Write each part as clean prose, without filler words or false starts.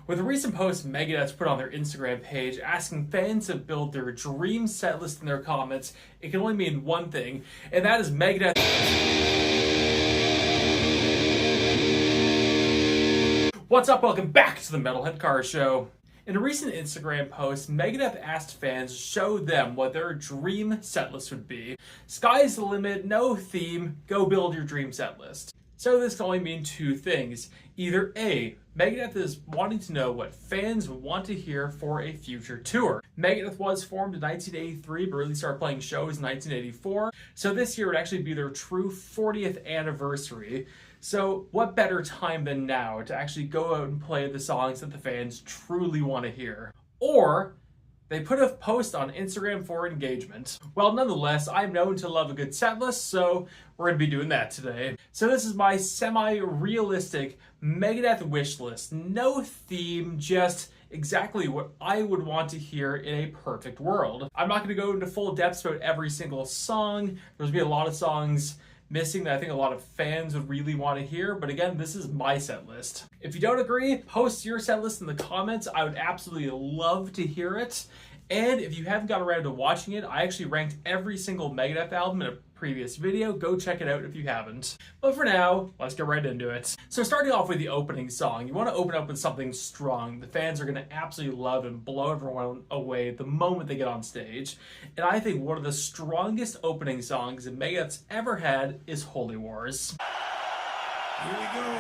With a recent post Megadeth put on their Instagram page asking fans to build their dream set list in their comments, it can only mean one thing, and that is Megadeth. What's up? Welcome back to the Metalhead Car Show. In a recent Instagram post, Megadeth asked fans to show them what their dream setlist would be. Sky's the limit, no theme, go build your dream setlist. So this can only mean two things. Either A, Megadeth is wanting to know what fans want to hear for a future tour. Megadeth was formed in 1983 but really started playing shows in 1984. So this year would actually be their true 40th anniversary. So what better time than now to actually go out and play the songs that the fans truly want to hear? Or they put a post on Instagram for engagement. Well, nonetheless, I'm known to love a good set list, so we're going to be doing that today. So this is my semi-realistic Megadeth wish list. No theme, just exactly what I would want to hear in a perfect world. I'm not going to go into full depths about every single song. There's going to be a lot of songs missing that I think a lot of fans would really want to hear, but again, this is my set list. If you don't agree, post your set list in the comments. I would absolutely love to hear it. And if you haven't got around to watching it, I actually ranked every single Megadeth album in a previous video. Go check it out if you haven't. But for now, let's get right into it. So starting off with the opening song, you want to open up with something strong. The fans are going to absolutely love and blow everyone away the moment they get on stage. And I think one of the strongest opening songs that Megadeth's ever had is Holy Wars. Here we go.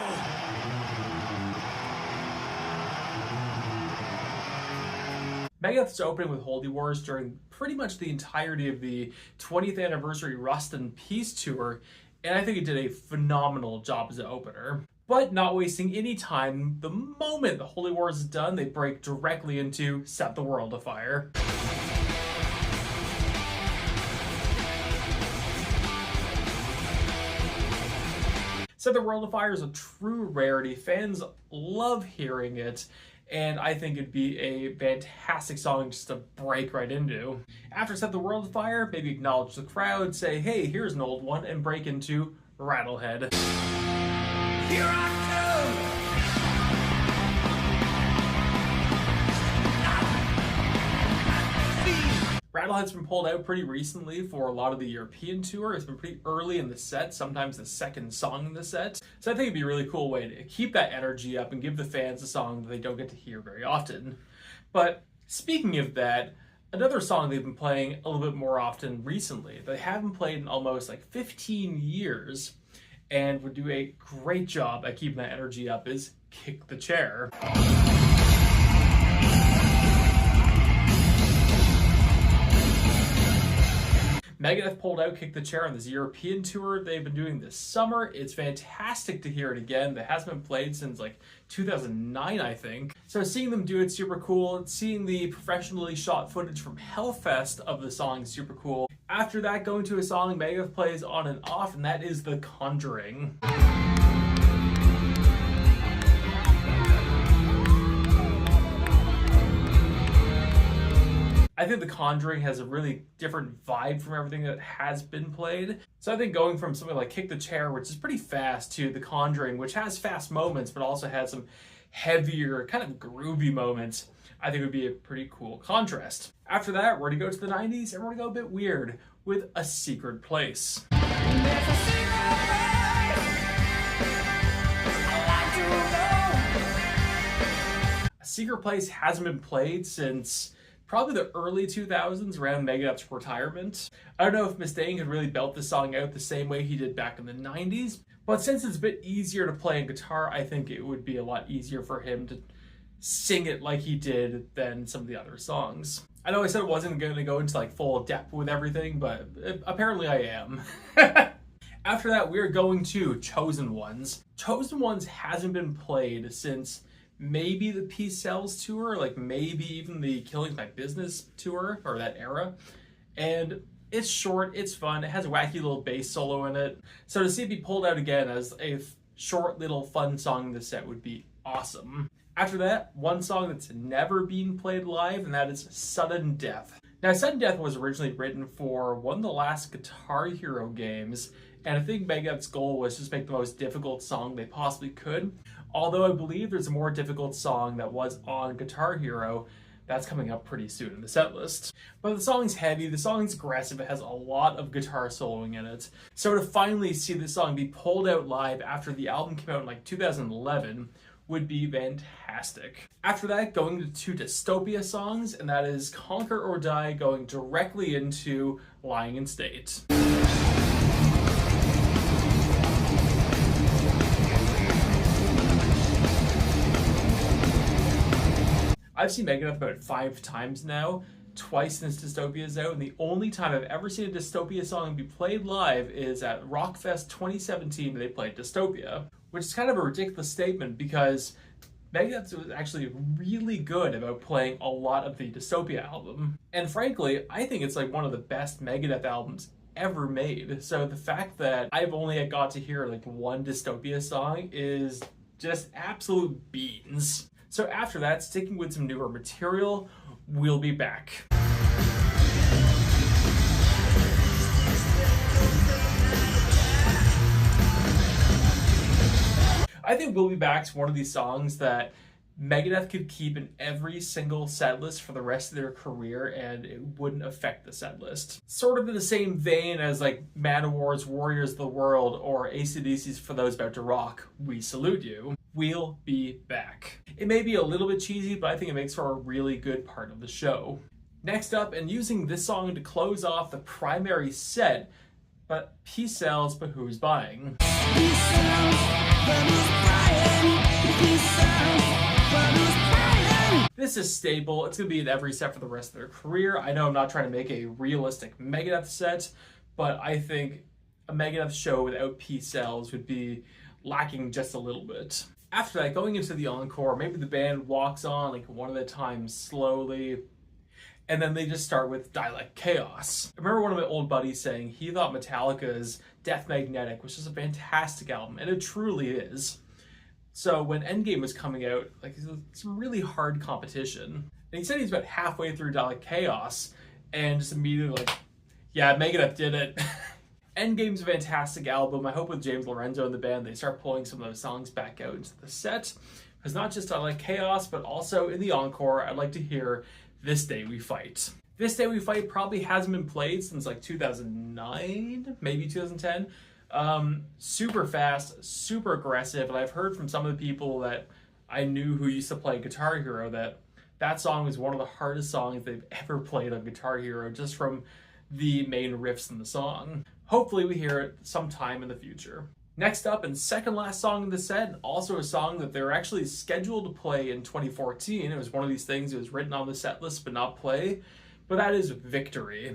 Megadeth's opening with Holy Wars during pretty much the entirety of the 20th anniversary Rust in Peace tour, and I think it did a phenomenal job as an opener. But not wasting any time, the moment the Holy Wars is done, they break directly into Set the World Afire. Set the World Afire is a true rarity. Fans love hearing it, and I think it'd be a fantastic song just to break right into. After Set the World Afire, maybe acknowledge the crowd, say, hey, here's an old one, and break into Rattlehead. Here I come. Rattlehead's been pulled out pretty recently for a lot of the European tour. It's been pretty early in the set, sometimes the second song in the set. So I think it'd be a really cool way to keep that energy up and give the fans a song that they don't get to hear very often. But speaking of that, another song they've been playing a little bit more often recently, they haven't played in almost like 15 years, and would do a great job at keeping that energy up, is Kick the Chair. Megadeth pulled out Kick the Chair on this European tour they've been doing this summer. It's fantastic to hear it again. That hasn't been played since like 2009, I think. So seeing them do it's super cool. Seeing the professionally shot footage from Hellfest of the song is super cool. After that, going to a song Megadeth plays on and off, and that is The Conjuring. I think The Conjuring has a really different vibe from everything that has been played. So I think going from something like Kick the Chair, which is pretty fast, to The Conjuring, which has fast moments, but also has some heavier, kind of groovy moments, I think would be a pretty cool contrast. After that, we're going to go to the 90s, and we're going to go a bit weird with A Secret Place. There's a secret place I like to go. A Secret Place hasn't been played since probably the early 2000s, around Megadeth's retirement. I don't know if Mustaine could really belt this song out the same way he did back in the 90s, but since it's a bit easier to play on guitar, I think it would be a lot easier for him to sing it like he did than some of the other songs. I know I said I wasn't going to go into like full depth with everything, but apparently I am. After that, we're going to Chosen Ones. Chosen Ones hasn't been played since maybe the Peace Sells tour, like maybe even the Killing My Business tour, or that era. And it's short, it's fun, it has a wacky little bass solo in it. So to see it be pulled out again as a short little fun song in the set would be awesome. After that, one song that's never been played live, and that is Sudden Death. Now, Sudden Death was originally written for one of the last Guitar Hero games, and I think Megadeth's goal was just make the most difficult song they possibly could. Although I believe there's a more difficult song that was on Guitar Hero that's coming up pretty soon in the set list. But the song's heavy, the song's aggressive, it has a lot of guitar soloing in it. So to finally see this song be pulled out live after the album came out in like 2011 would be fantastic. After that, going to two Dystopia songs, and that is Conquer or Die, going directly into Lying in State. I've seen Megadeth about 5 times now, twice since Dystopia's out, and the only time I've ever seen a Dystopia song be played live is at Rockfest 2017 when they played Dystopia, which is kind of a ridiculous statement because Megadeth was actually really good about playing a lot of the Dystopia album. And frankly, I think it's like one of the best Megadeth albums ever made. So the fact that I've only got to hear like one Dystopia song is just absolute beans. So after that, sticking with some newer material, we'll be back. I think We'll Be Back's one of these songs that Megadeth could keep in every single set list for the rest of their career and it wouldn't affect the set list. Sort of in the same vein as like Manowar's Warriors of the World or AC/DC's For Those About to Rock, We Salute You. We'll Be Back. It may be a little bit cheesy, but I think it makes for a really good part of the show. Next up, and using this song to close off the primary set, but Peace Sells, but Who's Buying? Peace sells, but who's buying? Peace sells, but who's buying? This is staple. It's going to be in every set for the rest of their career. I know I'm not trying to make a realistic Megadeth set, but I think a Megadeth show without Peace Sells would be lacking just a little bit. After that, going into the encore, maybe the band walks on like one at a time slowly, and then they just start with Dialect Chaos. I remember one of my old buddies saying he thought Metallica's Death Magnetic was just a fantastic album, and it truly is. So when Endgame was coming out, like it was some really hard competition. And he said he's about halfway through Dialect Chaos, and just immediately like, yeah, Megadeth did it. Endgame's a fantastic album. I hope with James Lorenzo in the band, they start pulling some of those songs back out into the set. Because not just I like Chaos, but also in the encore, I'd like to hear This Day We Fight. This Day We Fight probably hasn't been played since like 2009, maybe 2010. Super fast, super aggressive, and I've heard from some of the people that I knew who used to play Guitar Hero that that song was one of the hardest songs they've ever played on Guitar Hero, just from the main riffs in the song. Hopefully we hear it sometime in the future. Next up, and second last song in the set, and also a song that they were actually scheduled to play in 2014. It was one of these things that was written on the set list but not play, but that is Victory.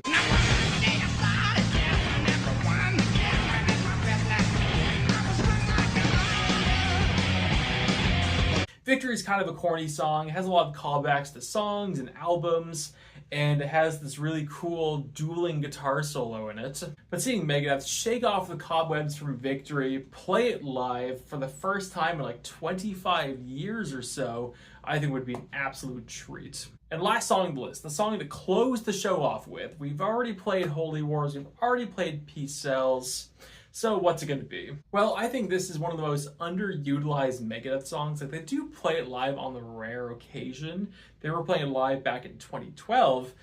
Victory is kind of a corny song. It has a lot of callbacks to songs and albums, and it has this really cool dueling guitar solo in it. But seeing Megadeth shake off the cobwebs from Victory, play it live for the first time in like 25 years or so, I think would be an absolute treat. And last song on the list, the song to close the show off with. We've already played Holy Wars, we've already played Peace Sells. So what's it going to be? Well, I think this is one of the most underutilized Megadeth songs. Like, they do play it live on the rare occasion. They were playing it live back in 2012.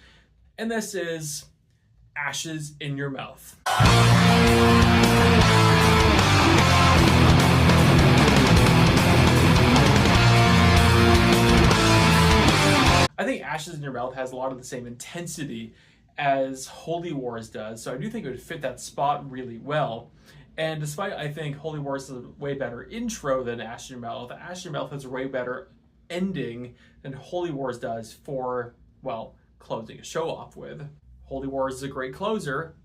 And this is Ashes in Your Mouth. I think Ashes in Your Mouth has a lot of the same intensity as Holy Wars does, so I do think it would fit that spot really well. And despite I think Holy Wars is a way better intro than Ashes in Your Mouth, Ashes in Your Mouth has a way better ending than Holy Wars does for, well, closing a show off with. Holy Wars is a great closer,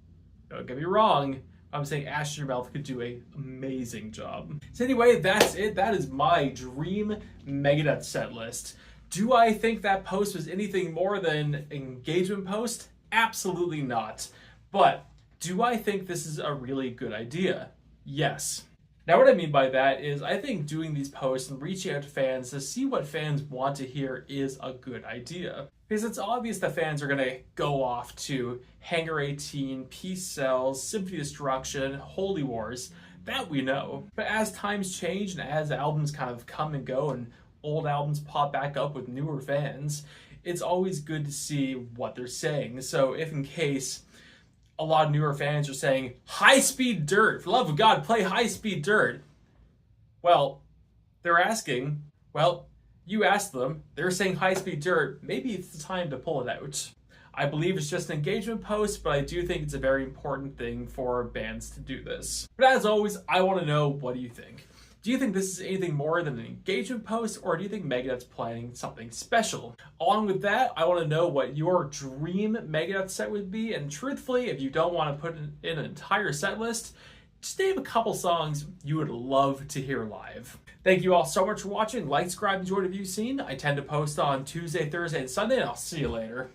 don't get me wrong, I'm saying Ashes in Your Mouth could do an amazing job. So anyway, that's it. That is my dream Megadeth set list. Do I think that post was anything more than an engagement post? Absolutely not. But do I think this is a really good idea? Yes. Now what I mean by that is I think doing these posts and reaching out to fans to see what fans want to hear is a good idea. Because it's obvious that fans are going to go off to Hangar 18, Peace Sells, Symphony of Destruction, Holy Wars. That we know. But as times change and as albums kind of come and go and old albums pop back up with newer fans, it's always good to see what they're saying. So if in case a lot of newer fans are saying, High Speed Dirt, for the love of God, play High Speed Dirt. Well, they're asking, well, you asked them, they're saying High Speed Dirt, maybe it's the time to pull it out. I believe it's just an engagement post, but I do think it's a very important thing for bands to do this. But as always, I want to know, what do you think? Do you think this is anything more than an engagement post, or do you think Megadeth's planning something special? Along with that, I want to know what your dream Megadeth set would be, and truthfully, if you don't want to put in an entire set list, just name a couple songs you would love to hear live. Thank you all so much for watching. Like, subscribe, enjoy the view scene. I tend to post on Tuesday, Thursday, and Sunday, and I'll see you later.